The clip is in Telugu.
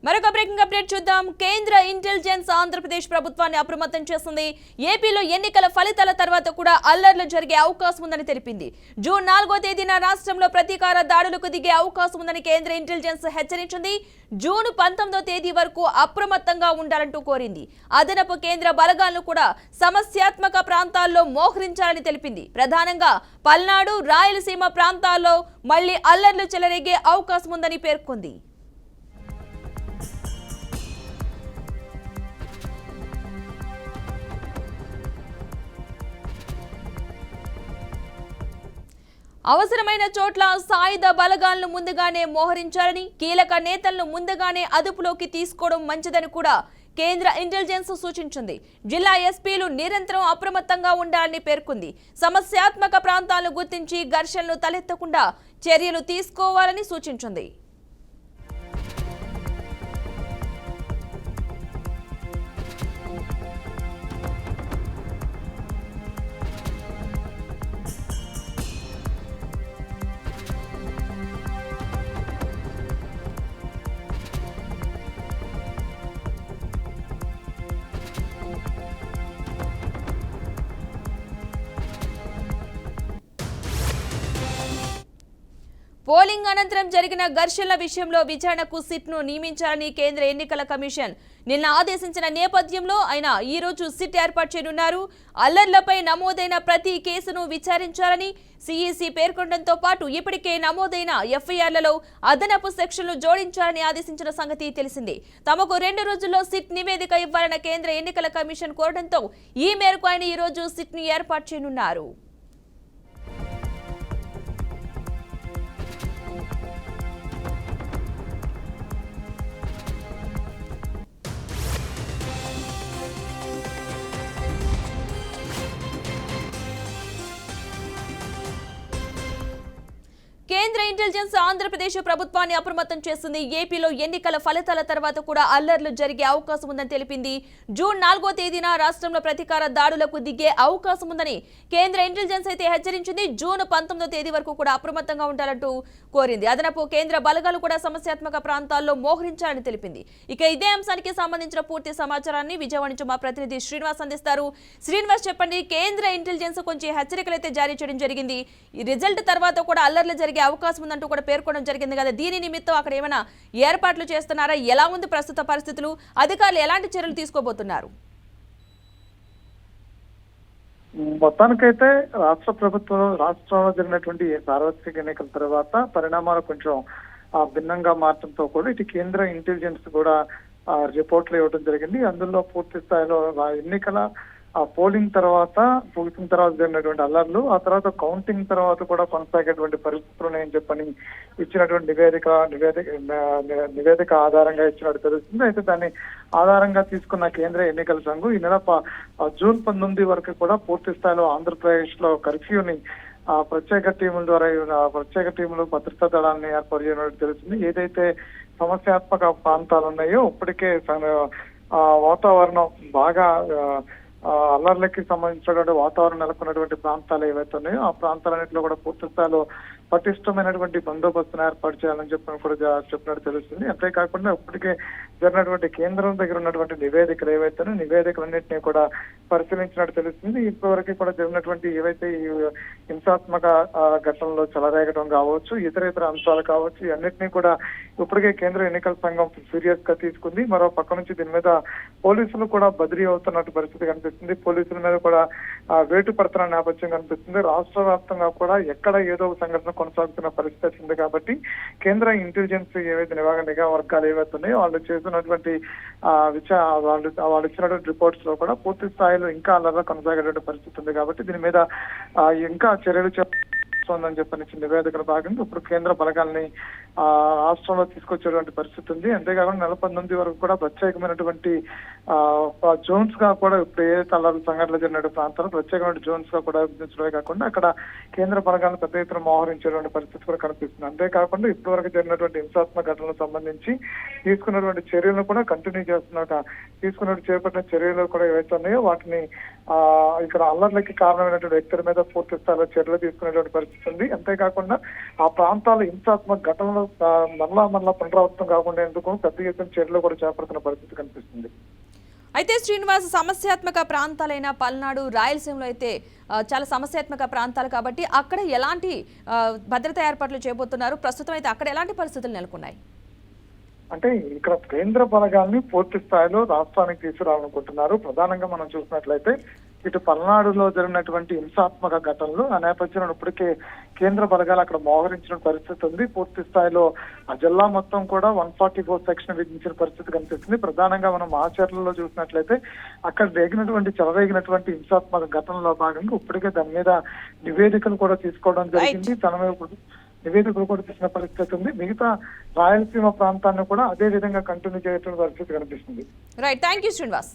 మరొక బ్రేకింగ్ అప్డేట్ చూద్దాం. కేంద్ర ఇంటెలిజెన్స్ ఆంధ్రప్రదేశ్ ప్రభుత్వాన్ని అప్రమత్తం చేస్తుంది. ఏపీలో ఎన్నికల ఫలితాల తర్వాత కూడా అల్లర్లు జరిగే అవకాశం ఉందని తెలిపింది. జూన్ 4వ తేదీన రాష్ట్రంలో ప్రతీకార దాడులకు దిగే అవకాశం ఉందని కేంద్ర ఇంటెలిజెన్స్ హెచ్చరించింది. జూన్ 19వ తేదీ వరకు అప్రమత్తంగా ఉండాలంటూ కోరింది. అదనపు కేంద్ర బలగాలను కూడా సమస్యాత్మక ప్రాంతాల్లో మోహరించాలని తెలిపింది. ప్రధానంగా పల్నాడు, రాయలసీమ ప్రాంతాల్లో మళ్లీ అల్లర్లు చెలరేగే అవకాశం ఉందని పేర్కొంది. అవసరమైన చోట్ల సాయుధ బలగాలను ముందుగానే మోహరించాలని, కీలక నేతలను ముందుగానే అదుపులోకి తీసుకోవడం మంచిదని కూడా కేంద్ర ఇంటెలిజెన్స్ సూచించింది. జిల్లా ఎస్పీలు నిరంతరం అప్రమత్తంగా ఉండాలని పేర్కొంది. సమస్యాత్మక ప్రాంతాలను గుర్తించి ఘర్షణలు తలెత్తకుండా చర్యలు తీసుకోవాలని సూచించింది. పోలింగ్ అనంతరం జరిగిన ఘర్షణల విషయంలో విచారణకు సిట్ను నియమించాలని కేంద్ర ఎన్నికల కమిషన్ నిన్న ఆదేశించిన నేపథ్యంలో ఆయన ఈ రోజు సిట్ ఏర్పాటు చేయనున్నారు. అల్లర్లపై నమోదైన ప్రతి కేసును విచారించాలని సిఈసి పేర్కొనడంతో పాటు ఇప్పటికే నమోదైన ఎఫ్ఐఆర్లలో అదనపు సెక్షన్లు జోడించాలని ఆదేశించిన సంగతి తెలిసిందే. తమకు 2 రోజుల్లో సిట్ నివేదిక ఇవ్వాలన్న కేంద్ర ఎన్నికల కమిషన్ కోరడంతో ఈ మేరకు ఆయన ఈ రోజు సిట్ను ఏర్పాటు చేయనున్నారు. కేంద్ర ఇంటెలిజెన్స్ ఆంధ్రప్రదేశ్ ప్రభుత్వాన్ని అప్రమత్తం చేసింది. ఏపీలో ఎన్నికల ఫలితాల తర్వాత కూడా అల్లర్లు జరిగే అవకాశం ఉందని తెలిపింది. జూన్ 4వ తేదీన రాష్ట్రంలో ప్రతీకార దాడులకు దిగే అవకాశం ఉందని కేంద్ర ఇంటెలిజెన్స్ అయితే హెచ్చరించింది. జూన్ 19వ తేదీ వరకు కూడా అప్రమత్తంగా ఉండాలంటూ కోరింది. అదనపు కేంద్ర బలగాలు కూడా సమస్యాత్మక ప్రాంతాల్లో మోహరించాలని తెలిపింది. ఇక ఇదే అంశానికి సంబంధించిన పూర్తి సమాచారాన్ని విజయవాడ నుంచి మా ప్రతినిధి శ్రీనివాస్ అందిస్తారు. శ్రీనివాస్, చెప్పండి. కేంద్ర ఇంటెలిజెన్స్ కొంచెం హెచ్చరికలు అయితే జారీ చేయడం జరిగింది. ఈ రిజల్ట్ తర్వాత కూడా అల్లర్లు జరిగే అవకాశం ఉందంటూ కూడా పేర్కొనడం జరిగింది కదా. దీని నిమిత్తం అక్కడ ఏమైనా ఏర్పాట్లు చేస్తున్నారా? ఎలా ఉంది ప్రస్తుత పరిస్థితులు? అధికారులు ఎలాంటి చర్యలు తీసుకోబోతున్నారు? మొత్తానికైతే రాష్ట్రంలో జరిగినటువంటి సార్వత్రిక ఎన్నికల తర్వాత పరిణామాలు కొంచెం భిన్నంగా మారడంతో కూడా ఇటు కేంద్ర ఇంటెలిజెన్స్ కూడా రిపోర్ట్లు ఇవ్వడం జరిగింది. అందులో పూర్తి స్థాయిలో ఎన్నికల పోలింగ్ తర్వాత ముగిసిన తర్వాత జరిగినటువంటి అల్లర్లు, ఆ తర్వాత కౌంటింగ్ తర్వాత కూడా కొనసాగేటువంటి పరిస్థితులు ఉన్నాయని చెప్పని ఇచ్చినటువంటి నివేదిక ఆధారంగా ఇచ్చినట్టు తెలుస్తుంది. అయితే దాన్ని ఆధారంగా తీసుకున్న కేంద్ర ఎన్నికల సంఘం ఈ నెల జూన్ 19 వరకు కూడా పూర్తి స్థాయిలో ఆంధ్రప్రదేశ్ లో కర్ఫ్యూని ప్రత్యేక టీములు భద్రతా దళాన్ని ఏర్పాటు చేయడం తెలుస్తుంది. ఏదైతే సమస్యాత్మక ప్రాంతాలు ఉన్నాయో ఇప్పటికే వాతావరణం బాగా అల్లర్లకి సంబంధించినటువంటి వాతావరణం నెలకొన్నటువంటి ప్రాంతాలు ఏవైతే ఉన్నాయో ఆ ప్రాంతాలన్నింటిలో కూడా పూర్తి స్థాయిలో పటిష్టమైనటువంటి బందోబస్తును ఏర్పాటు చేయాలని చెప్పినట్టు తెలుస్తుంది. అంతేకాకుండా ఇప్పటికే జరిగినటువంటి కేంద్రం దగ్గర ఉన్నటువంటి నివేదికలు ఏవైతే నివేదికలన్నింటినీ కూడా పరిశీలించినట్టు తెలుస్తుంది. ఇప్పటివరకు కూడా జరిగినటువంటి ఏవైతే ఈ హింసాత్మక ఘటనలో చెలరేగడం కావచ్చు, ఇతర అంశాలు కావచ్చు, అన్నింటినీ కూడా ఇప్పటికే కేంద్ర ఎన్నికల సంఘం సీరియస్ గా తీసుకుంది. మరో పక్క నుంచి దీని మీద పోలీసులు కూడా బదిలీ అవుతున్నట్టు పరిస్థితి కనిపిస్తుంది. పోలీసుల మీద కూడా వేటు పడుతున్న నేపథ్యం కనిపిస్తుంది. రాష్ట్ర వ్యాప్తంగా కూడా ఎక్కడ ఏదో ఒక సంఘటన కొనసాగుతున్న పరిస్థితి ఉంది. కాబట్టి కేంద్ర ఇంటెలిజెన్స్ ఏవైతే నిఘా వర్గాలు ఏవైతే ఉన్నాయో వాళ్ళు చేస్తున్నటువంటి వాళ్ళు ఇచ్చినటువంటి రిపోర్ట్స్ లో కూడా పూర్తి స్థాయిలో ఇంకా అలా కొనసాగేటువంటి పరిస్థితి ఉంది. కాబట్టి దీని మీద ఇంకా చర్యలు ఉందని చెప్పని నివేదికల భాగంగా ఇప్పుడు కేంద్ర బలగాల్ని రాష్ట్రంలో తీసుకొచ్చేటువంటి పరిస్థితి ఉంది. అంతేకాకుండా నెల 19 వరకు కూడా ప్రత్యేకమైనటువంటి జోన్స్ గా కూడా ఇప్పుడు ఏ తల్లారు సంఘటనలు జరిగిన ప్రాంతాలు ప్రత్యేకమైన జోన్స్ గా కూడా విధించడమే కాకుండా అక్కడ కేంద్ర బలగాలను పెద్ద ఎత్తున మోహరించేటువంటి పరిస్థితి కూడా కనిపిస్తుంది. అంతేకాకుండా ఇప్పటి వరకు జరిగినటువంటి హింసాత్మక ఘటనలకు సంబంధించి తీసుకున్నటువంటి చర్యలను కూడా కంటిన్యూ చేపట్టిన చర్యలు కూడా ఏవైతే ఉన్నాయో వాటిని ఇక్కడ అల్లర్లకి కారణమైనటువంటి వ్యక్తుల మీద పూర్తి స్థాయిలో చర్యలు తీసుకునేటువంటి పరిస్థితి ఉంది. అంతేకాకుండా ఆ ప్రాంతాల హింసాత్మక ఘటనలు మరలా పునరావృతం కాకుండా ఎందుకు పెద్ద ఎత్తున చర్యలు కూడా చేపడుతున్న పరిస్థితి కనిపిస్తుంది. అయితే శ్రీనివాస్, సమస్యాత్మక ప్రాంతాలైన పల్నాడు, రాయలసీమలో అయితే చాలా సమస్యాత్మక ప్రాంతాలు కాబట్టి అక్కడ ఎలాంటి భద్రతా ఏర్పాట్లు చేయబోతున్నారు? ప్రస్తుతం అయితే అక్కడ ఎలాంటి పరిస్థితులు నెలకొన్నాయి? అంటే ఇక్కడ కేంద్ర బలగాల్ని పూర్తి స్థాయిలో రాష్ట్రానికి తీసుకురావాలనుకుంటున్నారు. ప్రధానంగా మనం చూసినట్లయితే ఇటు పల్నాడులో జరిగినటువంటి హింసాత్మక ఘటనలు ఆ నేపథ్యంలో ఇప్పటికే కేంద్ర బలగాలు అక్కడ మోహరించిన పరిస్థితి ఉంది. పూర్తి స్థాయిలో ఆ జిల్లా మొత్తం కూడా 144 సెక్షన్ విధించిన పరిస్థితి కనిపిస్తుంది. ప్రధానంగా మనం ఆచరణలో చూసినట్లయితే అక్కడ చెలరేగినటువంటి హింసాత్మక ఘటనలో భాగంగా ఇప్పటికే దాని మీద నివేదికలు కూడా తీసుకోవడం జరిగింది. తన మీద నివేదికలు కూడా తీసిన పరిస్థితి ఉంది. మిగతా రాయలసీమ ప్రాంతాన్ని కూడా అదే విధంగా కంటిన్యూ చేయడం పరిస్థితి కనిపిస్తుంది. Right, thank you Srinivas.